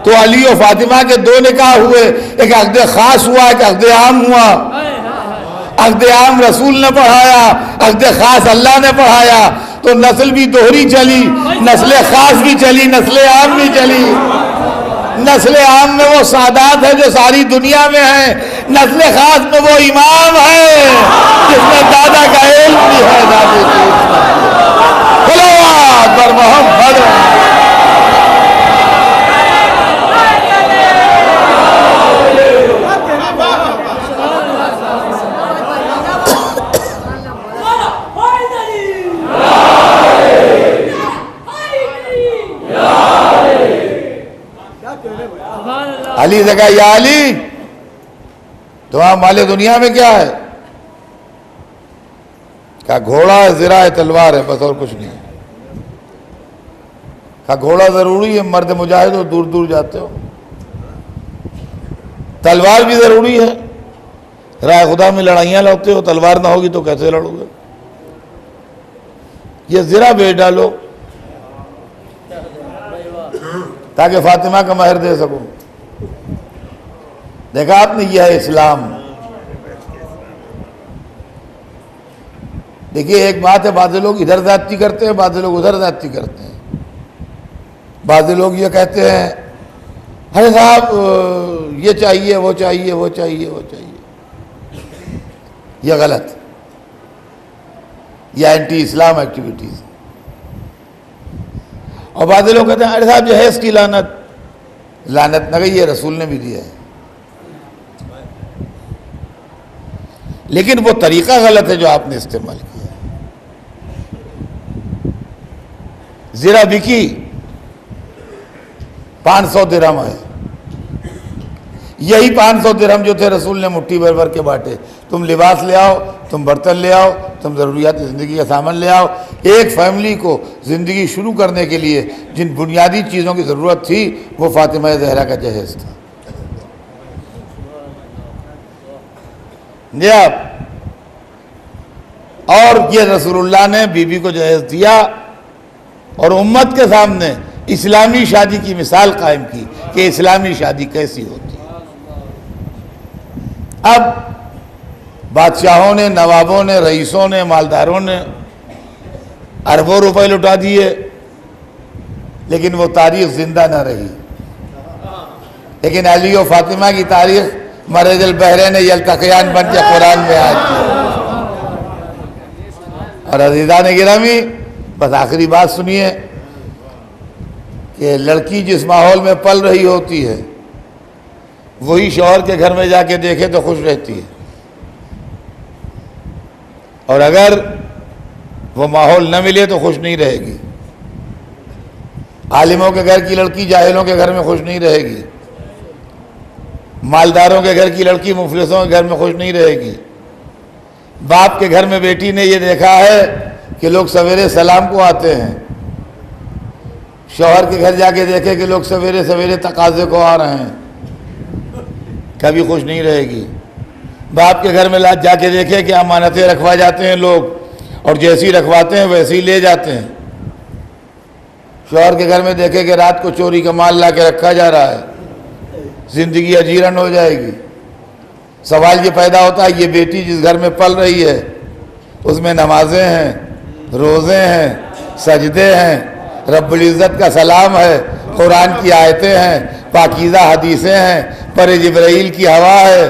तो अली और फातिमा के 2 निकाह हुए। एक अक़द खास हुआ, एक अक़द आम हुआ। अक़द आम रसूल ने पढ़ाया, अक़द खास अल्लाह ने पढ़ाया, तो नस्ल भी दोहरी चली, नस्ल खास भी चली, नस्ल आम भी चली। नस्ल आम में वो सादात है जो सारी दुनिया में है, नस्ल खास में वो इमाम है जिसमें दादा का इल्म भी है, दादी की पर मोहम्मद। अली से कहा, या अली तुम्हारा माले दुनिया में क्या है? कहा घोड़ा है, ज़रा है, तलवार है, बस और कुछ नहीं है। कहा घोड़ा जरूरी है, मर्द मुजाहिद हो, दूर दूर जाते हो। तलवार भी जरूरी है, राय खुदा में लड़ाइयाँ लड़ते हो, तलवार ना होगी तो कैसे लड़ोगे? ये ज़रा बेच डालो ताकि फातिमा का महर दे सकूं। देखा आपने, यह है इस्लाम। देखिए एक बात है, बाज़ लोग इधर ज़्यादती करते हैं, बाज़ लोग उधर ज़्यादती करते हैं। बाज़ लोग ये कहते हैं, अरे साहब ये चाहिए, वो चाहिए, वो चाहिए, वो चाहिए। यह गलत, यह एंटी इस्लाम एक्टिविटीज़। और बाज़ लोग कहते हैं, अरे साहब जहेज़ की लानत। लानत न गई, ये रसूल ने भी दिया है, लेकिन वो तरीका गलत है जो आपने इस्तेमाल किया। ज़रा बिकी 500 दिरहम है। यही 500 दिरहम जो थे रसूल ने मुट्ठी भर भर के बांटे। तुम लिबास ले आओ, तुम बर्तन ले आओ, तुम ज़रूरियात ज़िंदगी का सामान ले आओ। एक फैमिली को ज़िंदगी शुरू करने के लिए जिन बुनियादी चीज़ों की ज़रूरत थी वो फातिमा ज़हरा का जहेज़ था। ये आप, और ये रसूलुल्लाह ने बीबी को जहेज़ दिया और उम्मत के सामने इस्लामी शादी की मिसाल कायम की कि इस्लामी शादी कैसी होती है। अब बादशाहों ने, नवाबों ने, रईसों ने, मालदारों ने अरबों रुपए लुटा दिए, लेकिन वो तारीख जिंदा न रही। लेकिन अली और फातिमा की तारीख मरजल बहरैन यल्तक़ियान बन के कुरान में आज की। और अज़ीज़ान गिरामी, बस आखिरी बात सुनिए कि लड़की जिस माहौल में पल रही होती है वही शौहर के घर में जाके देखे तो खुश रहती है, और अगर वो माहौल न मिले तो खुश नहीं रहेगी। आलिमों के घर की लड़की जाहिलों के घर में खुश नहीं रहेगी, मालदारों के घर की लड़की मुफलिसों के घर में खुश नहीं रहेगी। बाप के घर में बेटी ने ये देखा है कि लोग सवेरे सलाम को आते हैं, शौहर के घर जाके देखे कि लोग सवेरे सवेरे तकाजे को आ रहे हैं, कभी खुश नहीं रहेगी। बाप के घर में जाके देखे कि अमानतें रखवा जाते हैं लोग, और जैसी रखवाते हैं वैसे ही ले जाते हैं। शौहर के घर में देखे कि रात को चोरी का माल ला के रखा जा रहा है, ज़िंदगी अजीरन हो जाएगी। सवाल ये पैदा होता है, ये बेटी जिस घर में पल रही है उसमें नमाजें हैं, रोज़े हैं, सजदे हैं, रब्बुल इज़्ज़त का सलाम है, कुरान की आयतें हैं, पाकीज़ा हदीसें हैं, पर जिब्राइल की हवा है।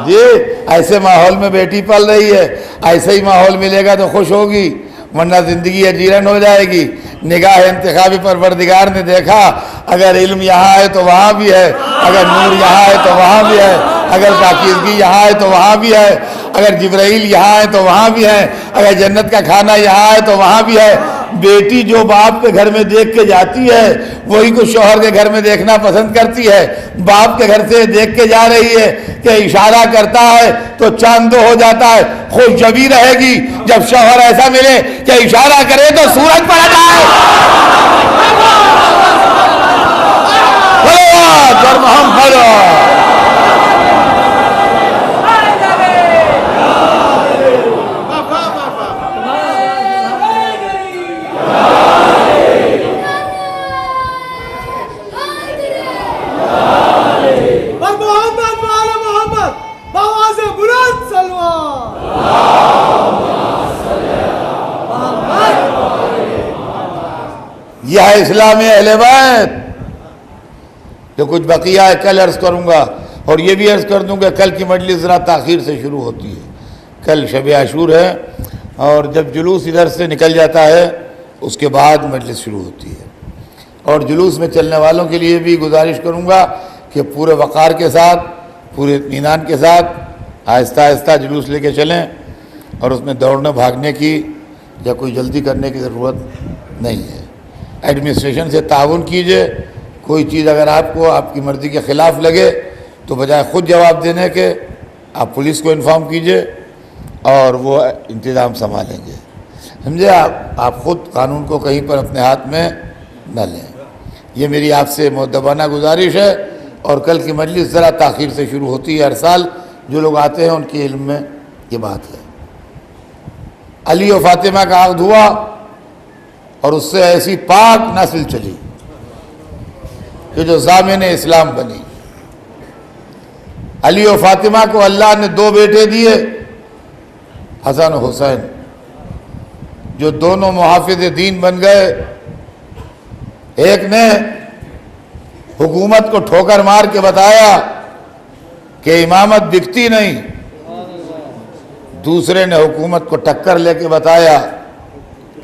जी ऐसे माहौल में बेटी पल रही है, ऐसे ही माहौल मिलेगा तो खुश होगी। वरना ज़िंदगी अजीरन हो जाएगी। निगाह इंतखाबी परवरदिगार ने देखा, अगर इल्म यहाँ है तो वहाँ भी है, अगर नूर यहाँ है तो वहाँ भी है, अगर पाकीज़गी यहाँ है तो वहाँ भी है, अगर जिब्राइल यहाँ है तो वहाँ भी है, अगर जन्नत का खाना यहाँ है तो वहाँ भी है। बेटी जो बाप के घर में देख के जाती है वही कुछ शौहर के घर में देखना पसंद करती है। बाप के घर से देख के जा रही है कि इशारा करता है तो चांद दो हो जाता है, खुश जबी रहेगी जब शौहर ऐसा मिले कि इशारा करे तो सूरज पड़ जाए। यह है इस्लाम अहले बैत। जो कुछ बकिया है कल अर्ज़ करूँगा, और ये भी अर्ज़ कर दूँगा कल की मजलिस ज़रा ताख़ीर से शुरू होती है। कल शब आशूर है और जब जुलूस इधर से निकल जाता है उसके बाद मजलिस शुरू होती है। और जुलूस में चलने वालों के लिए भी गुजारिश करूँगा कि पूरे वक़ार के साथ, पूरे इत्मीनान के साथ आहिस्ता आहिस्ता जुलूस लेके चलें, और उसमें दौड़ने भागने की या कोई जल्दी करने की ज़रूरत नहीं है। एडमिनिस्ट्रेशन से ताउन कीजिए। कोई चीज़ अगर आपको आपकी मर्ज़ी के ख़िलाफ़ लगे तो बजाय ख़ुद जवाब देने के आप पुलिस को इन्फॉर्म कीजिए और वो इंतज़ाम संभालेंगे। समझे? आप ख़ुद कानून को कहीं पर अपने हाथ में न लें। ये मेरी आपसे मुअद्दबाना गुजारिश है। और कल की मजलिस ज़रा ताख़ीर से शुरू होती है। हर साल जो लोग आते हैं उनके इल्म में ये बात है। अली और फ़ातिमा का अक़्द हुआ और उससे ऐसी पाक नस्ल चली कि जो ज़ामिन इस्लाम बनी। अली और फ़ातिमा को अल्लाह ने दो बेटे दिए, हसन और हुसैन, जो दोनों मुहाफ़िज़ दीन बन गए। एक ने हुकूमत को ठोकर मार के बताया कि इमामत बिकती नहीं, दूसरे ने हुकूमत को टक्कर लेके बताया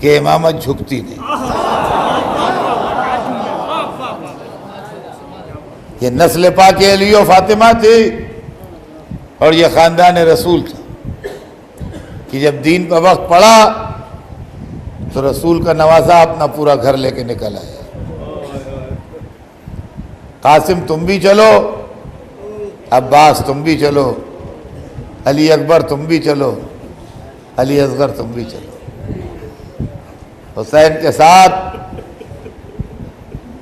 कि इमामत झुकती नहीं। ये नस्ल पाक अली और फातिमा थी और ये ख़ानदान रसूल था कि जब दीन का वक्त पड़ा तो रसूल का नवासा अपना पूरा घर लेके निकल आया। कासिम तुम भी चलो, अब्बास तुम भी चलो, अली अकबर तुम भी चलो, अली असगर तुम भी चलो। हुसैन के साथ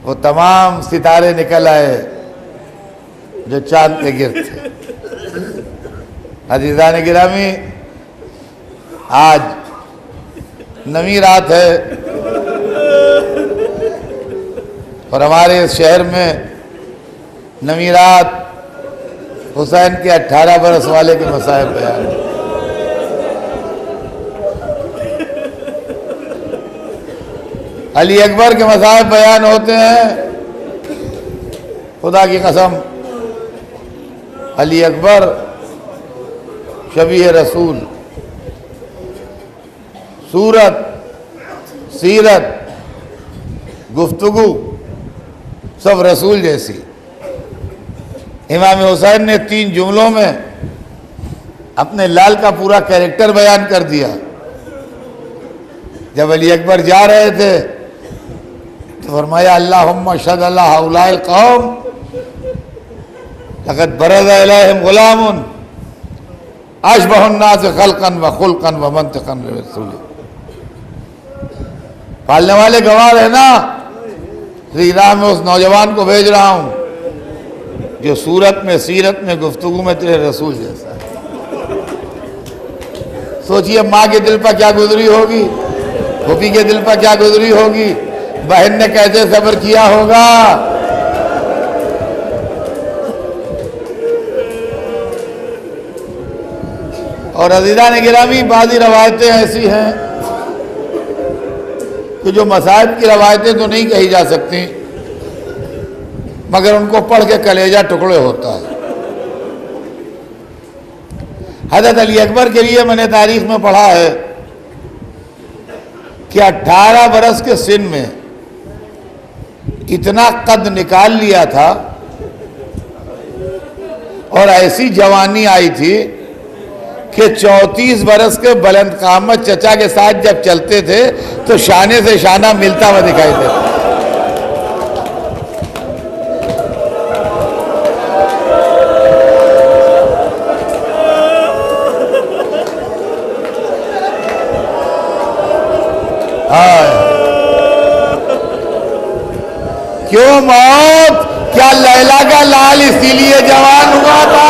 वो तमाम सितारे निकल आए जो चांद के गिर्द थे। अज़ीज़ान गिरामी, आज नवी रात है और हमारे इस शहर में नवी रात हुसैन के 18 बरस वाले के मसाइब बयान है। अली अकबर के मसाइब बयान होते हैं। खुदा की कसम, अली अकबर शबीह रसूल, सूरत, सीरत, गुफ्तगू सब रसूल जैसी। इमाम हुसैन ने 3 जुमलों में अपने लाल का पूरा कैरेक्टर बयान कर दिया। जब अली अकबर जा रहे थे तो फरमाया, अल्लाहुम्मा शहद अला हाउलाइल कौम लक़द बरज़ इलैहिम गुलामुन अशबहुन नास खल्क़न व खुल्क़न व मंतिक़न लिरसूल। पालने वाले गवाह है ना, श्री राम में उस नौजवान को भेज रहा हूँ जो सूरत में, सीरत में, गुफ्तगू में तेरे रसूल जैसा है। सोचिए माँ के दिल पर क्या गुजरी होगी, फूफी के दिल पर क्या गुजरी होगी, बहन ने कैसे सब्र किया होगा। और अज़ीज़ान गिरामी, बाज़ी रवायतें ऐसी हैं कि जो मसाइब की रवायतें तो नहीं कही जा सकती, मगर उनको पढ़ के कलेजा टुकड़े होता है। हज़रत अली अकबर के लिए मैंने तारीख में पढ़ा है कि 18 बरस के सिन में इतना कद निकाल लिया था और ऐसी जवानी आई थी कि 34 बरस के बुलंद कामत चचा के साथ जब चलते थे तो शाने से शाना मिलता हुआ दिखाई देता। क्यों मौत? क्या लैला का लाल इसीलिए जवान हुआ था?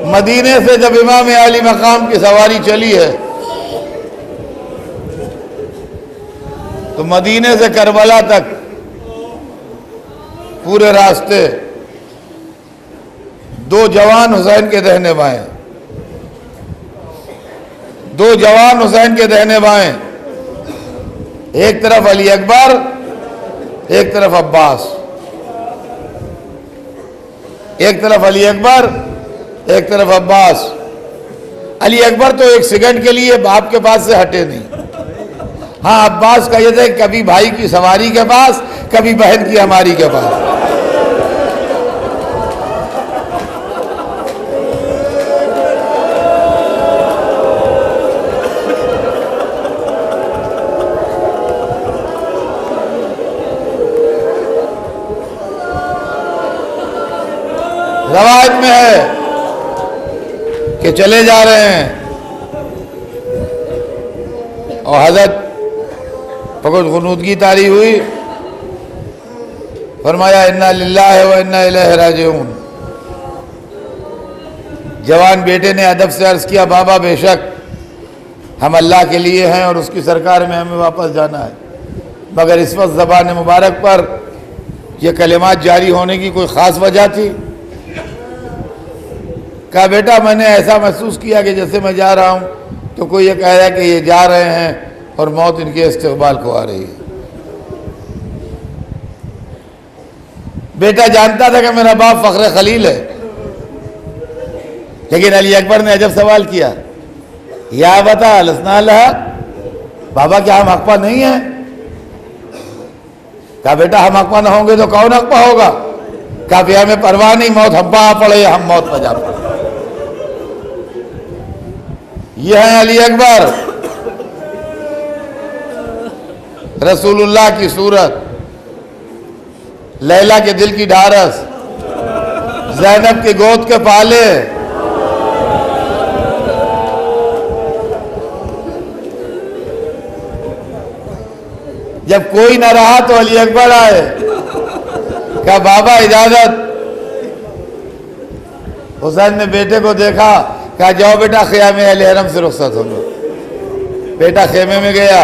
मदीने से जब इमाम अली मकाम की सवारी चली है तो मदीने से करबला तक पूरे रास्ते दो जवान हुसैन के दाहिने बाएं, दो जवान हुसैन के दाहिने बाएं, एक तरफ अली अकबर, एक तरफ अब्बास, एक तरफ अली अकबर, एक तरफ अब्बास। अली अकबर तो एक सेकंड के लिए बाप के पास से हटे नहीं। हाँ, अब्बास का यह था कभी भाई की सवारी के पास, कभी बहन की हमारी के पास। रवायत में है कि चले जा रहे हैं और हजरत फकत ख़ुनूदगी तारी हुई, फरमाया इन्ना लिल्लाहि व इन्ना इलैहि राजिऊन। जवान बेटे ने अदब से अर्ज़ किया, बाबा बेशक हम अल्लाह के लिए हैं और उसकी सरकार में हमें वापस जाना है, मगर इस वक्त ज़बान मुबारक पर यह कलिमात जारी होने की कोई ख़ास वजह थी? कहा बेटा मैंने ऐसा महसूस किया कि जैसे मैं जा रहा हूँ तो कोई ये कह रहा है कि ये जा रहे हैं और मौत इनके इस्तकबाल को आ रही है। बेटा जानता था कि मेरा बाप फ़ख्र खलील है, लेकिन अली अकबर ने अजब सवाल किया, या बता लसना लहा, बाबा क्या हम हक़पा नहीं हैं? कहा बेटा हम हक़पा ना होंगे तो कौन हक़पा होगा? कहा भैया हमें परवाह नहीं, मौत हम पर आ पड़े हम मौत पर जा पड़े। यह है अली अकबर, रसूलुल्लाह की सूरत, लैला के दिल की ढारस, ज़ैनब के गोद के पाले, जब कोई ना रहा तो अली अकबर आए, कहा बाबा इजाजत। हुसैन ने बेटे को देखा, कहा जाओ बेटा ख़याम अहले हरम से रुखसत हो लो। बेटा खेमे में गया,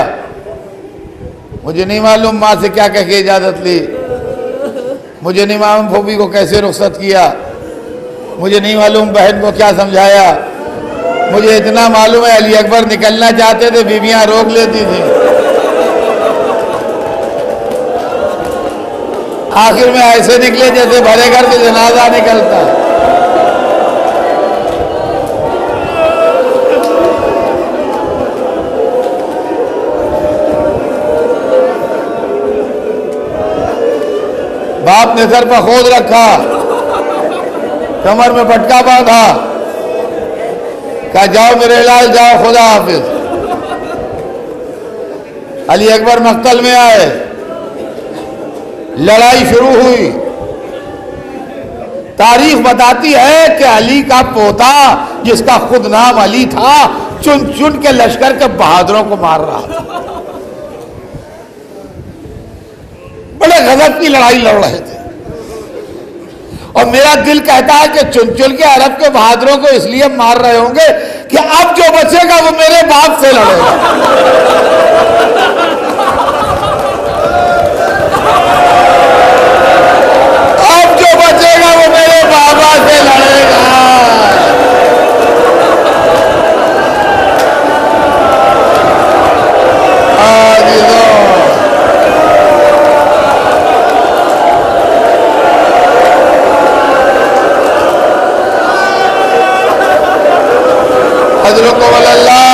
मुझे नहीं मालूम माँ से क्या कह के इजाज़त ली, मुझे नहीं मालूम फूफी को कैसे रुखसत किया, मुझे नहीं मालूम बहन को क्या समझाया। मुझे इतना मालूम है अली अकबर निकलना चाहते थे, बीवियाँ रोक लेती थी। आखिर में ऐसे निकले जैसे भरे घर से जनाजा निकलता है। बाप ने सर पर खोद रखा, कमर में पटका बांधा, कहा जाओ मेरे लाल जाओ, खुदा हाफिज। अली अकबर मक्तल में आए, लड़ाई शुरू हुई। तारीख बताती है कि अली का पोता जिसका खुद नाम अली था, चुन चुन के लश्कर के बहादुरों को मार रहा था। बड़े गजब की लड़ाई लड़ रहे थे और मेरा दिल कहता है कि चुन चुन के अरब के बहादुरों को इसलिए मार रहे होंगे कि अब जो बचेगा वो मेरे बाप से लड़ेगा। अब जो बचेगा वो मेरे बाबा से लड़ेगा। फजलुकुम अल्लाह।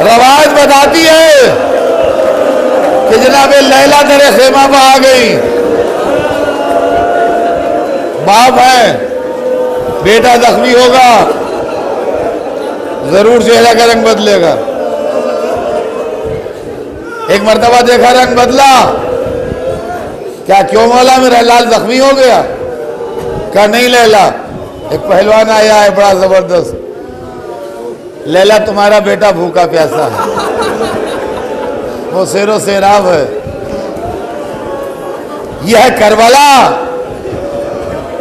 रवायत बताती है कि जनाब लैला तेरे खेमा पर आ गई। बाप है, बेटा जख्मी होगा, जरूर चेहरा का रंग बदलेगा। एक मर्तबा देखा रंग बदला, क्या क्यों मौला मेरा लाल जख्मी हो गया? क्या नहीं लैला, एक पहलवान आया है बड़ा जबरदस्त, लैला तुम्हारा बेटा भूखा प्यासा है, वो शेरो शेराब है। यह है करबला।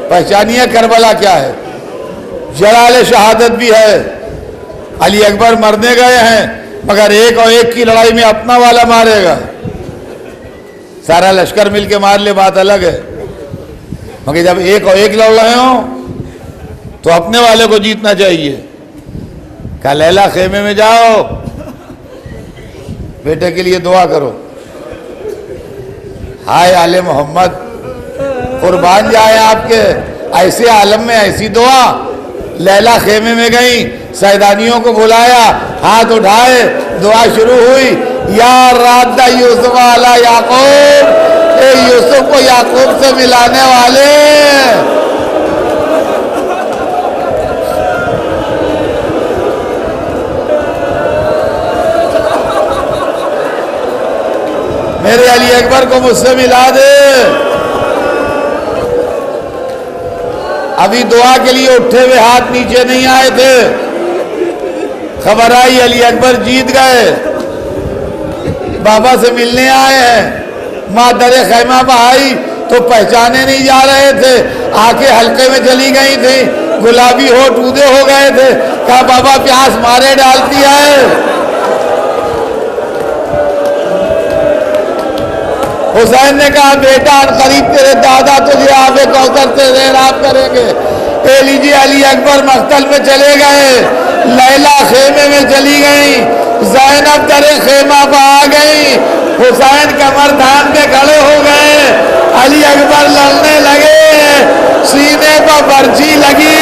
पहचानिए करबला क्या है। जलाल शहादत भी है। अली अकबर मरने गए हैं, मगर एक और एक की लड़ाई में अपना वाला मारेगा। सारा लश्कर मिलके मार ले, बात अलग है, मगर जब एक और एक लड़ रहे हो तो अपने वाले को जीतना चाहिए। क्या लैला खेमे में जाओ, बेटे के लिए दुआ करो। हाय आले मोहम्मद, कुर्बान जाए आपके ऐसे आलम में ऐसी दुआ। लैला खेमे में गई, सैदानियों को बुलाया, हाथ उठाए, दुआ शुरू हुई। या रादा यूसुफ अला याकूब, ए यूसुफ को याकूब से मिलाने वाले। मेरे अली अकबर को मुझसे मिला दे। अभी दुआ के लिए उठे हुए हाथ नीचे नहीं आए थे, खबर आई अली अकबर जीत गए, बाबा से मिलने आए हैं। माँ दरे खैमा पर आई तो पहचाने नहीं जा रहे थे, आंखें हल्के में चली गई थी, गुलाबी होठ ऊदे हो गए थे। कहा बाबा प्यास मारे डालती है। हुसैन ने कहा बेटा करीब तेरे दादा तुझे आबे कौसर से सैराब करेंगे। ए लीजिए अली अकबर मख्तल में चले गए, लैला खेमे में चली गई, ज़ैनब तेरे खेमा पर आ गई, हुसैन कमर थाम के खड़े हो गए, अली अकबर लड़ने लगे, सीने पर बर्छी लगी।